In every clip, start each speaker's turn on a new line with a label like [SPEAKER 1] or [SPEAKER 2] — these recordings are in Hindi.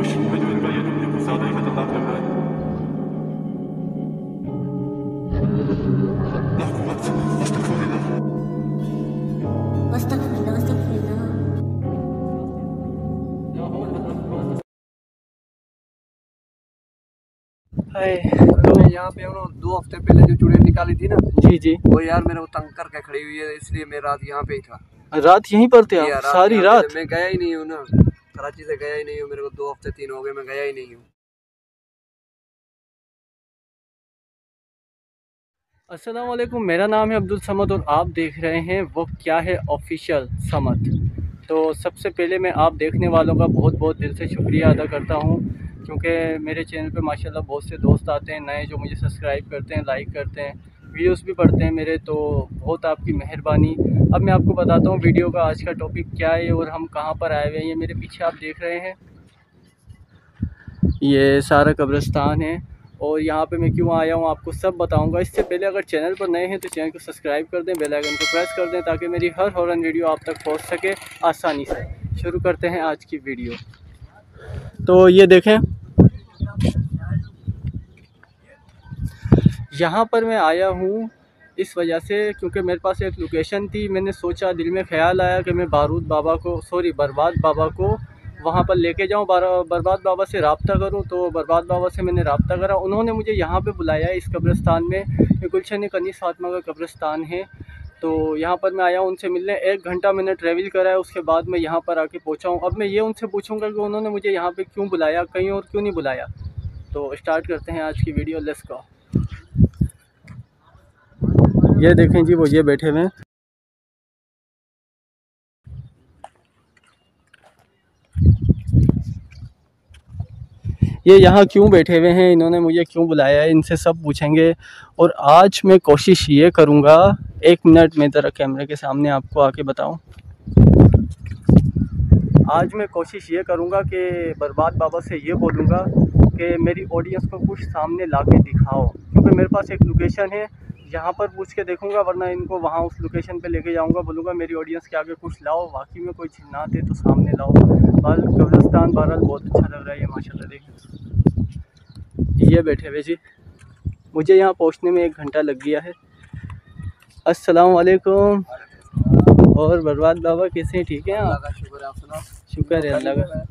[SPEAKER 1] मुश्किल में जो इनका ये जो कुछ ज़्यादा ही खतरनाक लग रहा है। ला कुव्वत अस्तगफिरुल्लाह।
[SPEAKER 2] अस्तगफिरुल्लाह अस्तगफिरुल्लाह।
[SPEAKER 3] हाय।
[SPEAKER 4] तो यहाँ पे उन्होंने 2 हफ्ते पहले जो चुड़ैल निकाली थी ना,
[SPEAKER 3] जी जी,
[SPEAKER 4] वो यार मेरे को तंग करके खड़ी हुई है, इसलिए मैं रात यहाँ पे ही था।
[SPEAKER 3] रात यहीं पर थे आप?
[SPEAKER 4] यार
[SPEAKER 3] सारी रात?
[SPEAKER 4] मैं गया ही नहीं हूँ ना, कराची से गया ही नहीं हूँ, मेरे को 2 हफ्ते 3 हो गए, मैं गया ही नहीं हूँ।
[SPEAKER 3] अस्सलाम वालेकुम, मेरा नाम है अब्दुल समद और आप देख रहे हैं वो क्या है ऑफिशियल समद। तो सबसे पहले मैं आप देखने वालों का बहुत बहुत दिल से शुक्रिया अदा करता हूँ, क्योंकि मेरे चैनल पे माशाल्लाह बहुत से दोस्त आते हैं नए जो मुझे सब्सक्राइब करते हैं, लाइक करते हैं, वीडियोस भी पढ़ते हैं मेरे, तो बहुत आपकी मेहरबानी। अब मैं आपको बताता हूँ वीडियो का आज का टॉपिक क्या है और हम कहाँ पर आए हुए हैं। ये मेरे पीछे आप देख रहे हैं, ये सारा कब्रिस्तान है और यहाँ पे मैं क्यों आया हूँ आपको सब बताऊँगा। इससे पहले अगर चैनल पर नए हैं तो चैनल को सब्सक्राइब कर दें, बेल आइकन को प्रेस कर दें ताकि मेरी हर फ़ौरन वीडियो आप तक पहुँच सके आसानी से। शुरू करते हैं आज की वीडियो। तो ये देखें, यहाँ पर मैं आया हूँ इस वजह से क्योंकि मेरे पास एक लोकेशन थी। मैंने सोचा, दिल में ख्याल आया कि मैं बरबाद बाबा को वहाँ पर लेके जाऊँ, बरबाद बाबा से रब्ता करूँ। तो बरबाद बाबा से मैंने रब्ता करा, उन्होंने मुझे यहाँ पे बुलाया इस कब्रिस्तान में। ये गुलशन कनीस फातिमा का कब्रिस्तान है, तो यहाँ पर मैं आया हूँ उनसे मिलने। 1 घंटा मैंने ट्रैवल करा है, उसके बाद मैं यहाँ पर आके पहुँचा हूँ। अब मैं ये उनसे पूछूँगा कि उन्होंने मुझे यहाँ पे क्यों बुलाया, कहीं और क्यों नहीं बुलाया। तो स्टार्ट करते हैं आज की वीडियो, लेट्स गो। ये देखें जी, वो ये बैठे हुए हैं। ये यहाँ क्यों बैठे हुए हैं, इन्होंने मुझे क्यों बुलाया है, इनसे सब पूछेंगे। और आज मैं कोशिश ये करूँगा, 1 मिनट में ज़रा कैमरे के सामने आपको आके बताऊँ। आज मैं कोशिश ये करूँगा कि बरबाद बाबा से ये बोलूँगा कि मेरी ऑडियंस को कुछ सामने ला के दिखाओ, क्योंकि मेरे पास एक लोकेशन है, यहाँ पर पूछ के देखूँगा, वरना इनको वहाँ उस लोकेशन पे लेके जाऊँगा। बोलूँगा मेरी ऑडियंस के आगे कुछ लाओ, वाकई में कोई जिन्नात है तो सामने लाओ। कब्रिस्तान बहरहाल बहुत अच्छा लग रहा है ये माशाल्लाह। देखिए ये बैठे हुए जी, मुझे यहाँ पहुँचने में 1 घंटा लग गया है। अस्सलाम वालेकुम। और बरबाद बाबा कैसे हैं, ठीक हैं आप?
[SPEAKER 4] अल्लाह का शुक्र है, आप सुनाओ।
[SPEAKER 3] शुक्र है अल्लाह का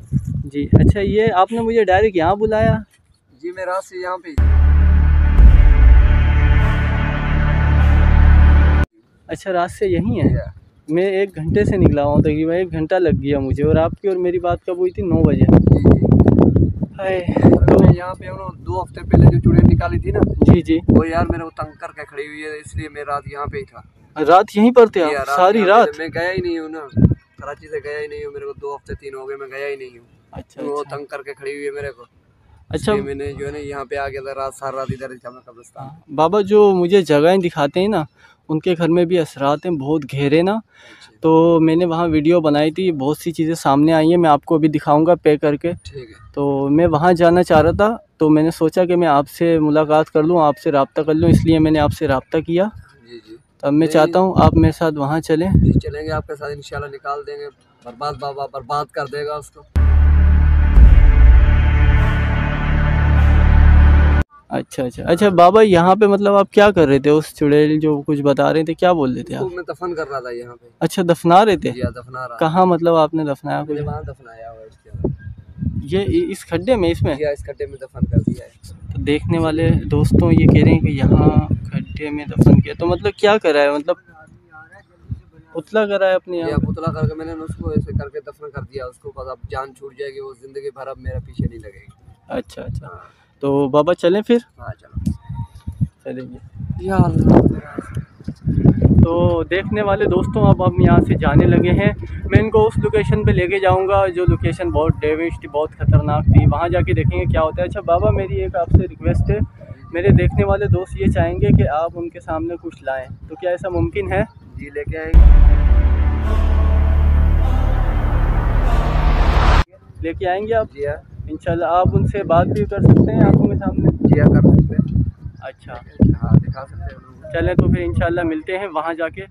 [SPEAKER 3] जी। अच्छा, ये आपने मुझे डायरेक्ट यहाँ बुलाया?
[SPEAKER 4] जी मैं रात से यहाँ पे।
[SPEAKER 3] अच्छा, रात से यहीं है? मैं 1 घंटे से निकला हूँ, तकरीबन 1 घंटा लग गया मुझे। और आपकी और मेरी बात कब हुई थी? 9 बजे। हाय।
[SPEAKER 4] तो मैं यहाँ पे उन्होंने 2 हफ्ते पहले जो चुड़ैल निकाली थी ना,
[SPEAKER 3] जी जी,
[SPEAKER 4] वो यार मेरे को तंग करके खड़ी हुई है, इसलिए मैं रात यहाँ पे ही था।
[SPEAKER 3] रात यहीं पर थे आप? सारी रात?
[SPEAKER 4] मैं गया ही नहीं हूँ ना, कराची से गया ही नहीं हूँ, मेरे को 2 हफ्ते 3 हो गए, मैं गया ही नहीं हूँ।
[SPEAKER 3] अच्छा,
[SPEAKER 4] वो
[SPEAKER 3] अच्छा।
[SPEAKER 4] तंग करके खड़ी हुई है मेरे को।
[SPEAKER 3] अच्छा,
[SPEAKER 4] मैंने जो है ना यहाँ पे आ गया था, सारी रात इधर ही था मैं कब्रिस्तान।
[SPEAKER 3] बाबा जो मुझे जगहें दिखाते हैं ना, उनके घर में भी असरात हैं बहुत गहरे ना। तो मैंने वहाँ वीडियो बनाई थी, बहुत सी चीज़ें सामने आई हैं, मैं आपको अभी दिखाऊंगा पे करके।
[SPEAKER 4] ठीक है।
[SPEAKER 3] तो मैं वहाँ जाना चाह रहा था, तो मैंने सोचा कि मैं आपसे मुलाकात कर लूँ, आपसे रब्ता कर लूँ, इसलिए मैंने आपसे रब्ता किया।
[SPEAKER 4] जी जी।
[SPEAKER 3] तो अब मैं चाहता हूँ आप मेरे साथ वहाँ चलें।
[SPEAKER 4] जी चलेंगे आपके साथ, इंशाल्लाह निकाल देंगे। बर्बाद बाबा बर्बाद कर देगा उसको।
[SPEAKER 3] अच्छा अच्छा अच्छा, बाबा यहाँ पे मतलब आप क्या कर रहे थे? उस चुड़ैल जो कुछ बता रहे थे, क्या बोल रहे थे आप?
[SPEAKER 4] मैं दफन कर रहा था यहाँ पे।
[SPEAKER 3] अच्छा, दफना रहे थे?
[SPEAKER 4] दफना रहा।
[SPEAKER 3] कहाँ मतलब आपने दफनाया?
[SPEAKER 4] मैंने वहाँ दफनाया हुआ है इसके।
[SPEAKER 3] ये इस खड्डे में, इसमें?
[SPEAKER 4] इस खड्डे में दफन कर दिया है।
[SPEAKER 3] तो देखने वाले दोस्तों ये कह रहे हैं कि यहाँ खड्डे में दफन किया, तो मतलब क्या करा है? मतलब पुतला करा है अपने यहाँ?
[SPEAKER 4] पुतला करके मैंने उसको ऐसे करके दफन कर दिया उसको, बस अब जान छूट जाएगी, वो जिंदगी भर अब मेरा पीछे नहीं लगेगी।
[SPEAKER 3] अच्छा अच्छा। तो बाबा चलें फिर?
[SPEAKER 4] हाँ चलो,
[SPEAKER 3] चलेंगे या अल्लाह। तो देखने वाले दोस्तों, अब हम यहाँ से जाने लगे हैं। मैं इनको उस लोकेशन पे लेके जाऊँगा जो लोकेशन बहुत डेविश थी, बहुत ख़तरनाक थी। वहाँ जाके देखेंगे क्या होता है। अच्छा बाबा, मेरी एक आपसे रिक्वेस्ट है, मेरे देखने वाले दोस्त ये चाहेंगे कि आप उनके सामने कुछ लाएं, तो क्या ऐसा मुमकिन है?
[SPEAKER 4] जी लेके आएंगे।
[SPEAKER 3] लेके आएंगे आप?
[SPEAKER 4] जी हाँ।
[SPEAKER 3] इंशाल्लाह। आप उनसे बात भी कर सकते हैं आंखों के सामने?
[SPEAKER 4] जी हाँ कर सकते हैं।
[SPEAKER 3] अच्छा
[SPEAKER 4] हाँ दिखा सकते हैं।
[SPEAKER 3] चलें तो फिर इंशाल्लाह मिलते हैं वहाँ जाके।